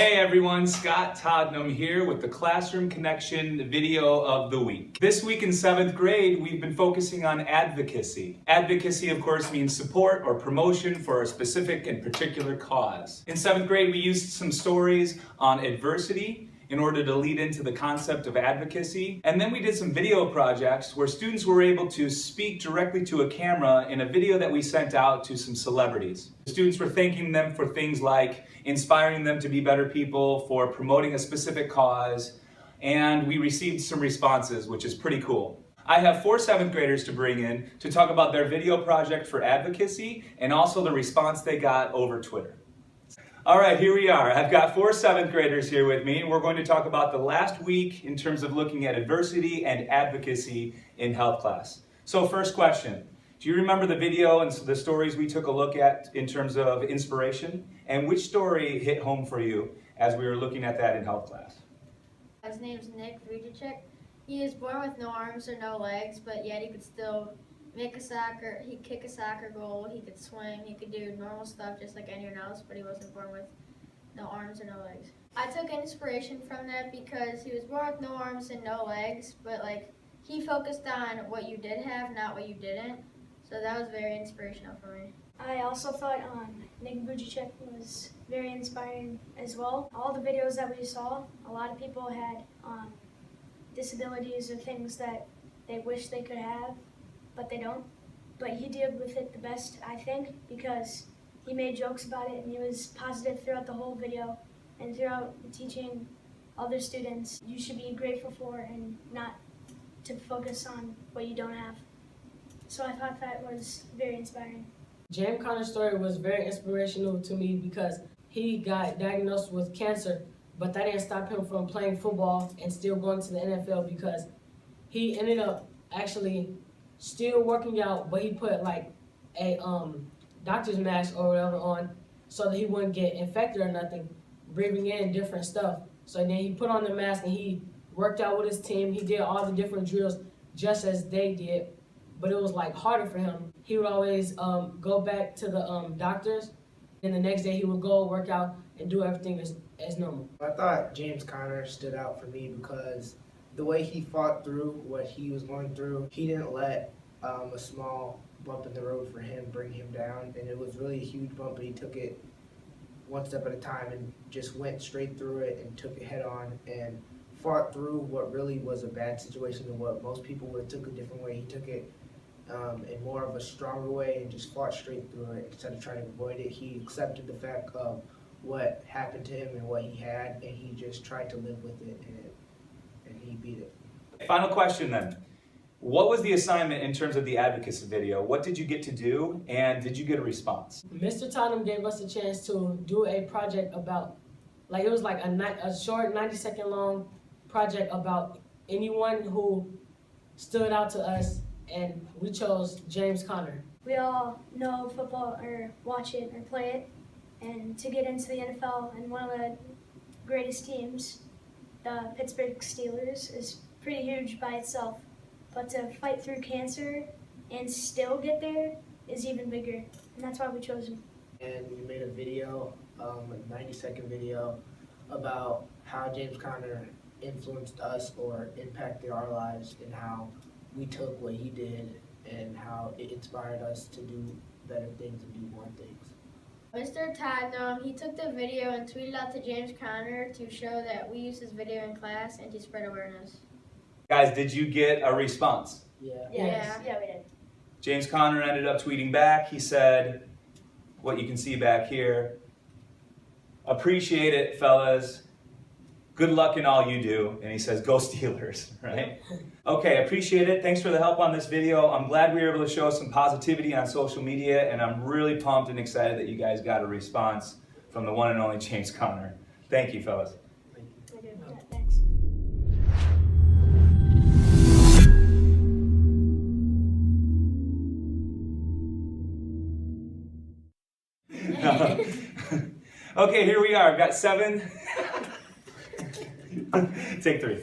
Hey everyone, Scott Todnam here with the Classroom Connection video of the week. This week in 7th grade, we've been focusing on advocacy. Advocacy, of course, means support or promotion for a specific and particular cause. In 7th grade, we used some stories on adversity in order to lead into the concept of advocacy. And then we did some video projects where students were able to speak directly to a camera in a video that we sent out to some celebrities. The students were thanking them for things like inspiring them to be better people, for promoting a specific cause, and we received some responses, which is pretty cool. I have 4 7th graders to bring in to talk about their video project for advocacy and also the response they got over Twitter. All right, here we are. I've got 4 7th graders here with me. We're going to talk about the last week in terms of looking at adversity and advocacy in health class. So first question, do you remember the video and the stories we took a look at in terms of inspiration? And which story hit home for you as we were looking at that in health class? His name's Nick Vujicic. He was born with no arms or no legs, but yet he could still he'd kick a soccer goal, he could swim, he could do normal stuff just like anyone else, but he wasn't born with no arms or no legs. I took inspiration from that because he was born with no arms and no legs, but he focused on what you did have, not what you didn't. So that was very inspirational for me. I also thought Nick Vujicic was very inspiring as well. All the videos that we saw, a lot of people had disabilities or things that they wish they could have, but they don't. But he dealt with it the best, I think, because he made jokes about it and he was positive throughout the whole video and throughout teaching other students you should be grateful for and not to focus on what you don't have. So I thought that was very inspiring. James Conner's story was very inspirational to me because he got diagnosed with cancer, but that didn't stop him from playing football and still going to the NFL because he ended up actually still working out, but he put like a doctor's mask or whatever on so that he wouldn't get infected or nothing, breathing in different stuff. So then he put on the mask and he worked out with his team. He did all the different drills just as they did, but it was harder for him. He would always go back to the doctors, and the next day he would go work out and do everything as normal. I thought James Conner stood out for me because the way he fought through what he was going through, he didn't let a small bump in the road for him bring him down, and it was really a huge bump, but he took it one step at a time and just went straight through it and took it head on and fought through what really was a bad situation and what most people would have took a different way. He took it in more of a stronger way and just fought straight through it instead of trying to avoid it. He accepted the fact of what happened to him and what he had, and he just tried to live with it, and he beat it. Final question then. What was the assignment in terms of the advocacy video? What did you get to do, and did you get a response? Mr. Tottenham gave us a chance to do a project about, it was a short 90-second long project about anyone who stood out to us, and we chose James Conner. We all know football or watch it or play it, and to get into the NFL and one of the greatest teams, the Pittsburgh Steelers, is pretty huge by itself. But to fight through cancer and still get there is even bigger, and that's why we chose him. And we made a video, a 90-second video, about how James Conner influenced us or impacted our lives and how we took what he did and how it inspired us to do better things and do more things. Mr. Todnam, he took the video and tweeted out to James Conner to show that we use his video in class and to spread awareness. Guys, did you get a response? Yeah. Yeah, we did. James Conner ended up tweeting back. He said, what you can see back here, appreciate it, fellas. Good luck in all you do. And he says, go Steelers, right? Okay, appreciate it. Thanks for the help on this video. I'm glad we were able to show some positivity on social media, and I'm really pumped and excited that you guys got a response from the one and only James Conner. Thank you, fellas. Yeah, thanks. Okay, here we are. I've got 7. Take 3.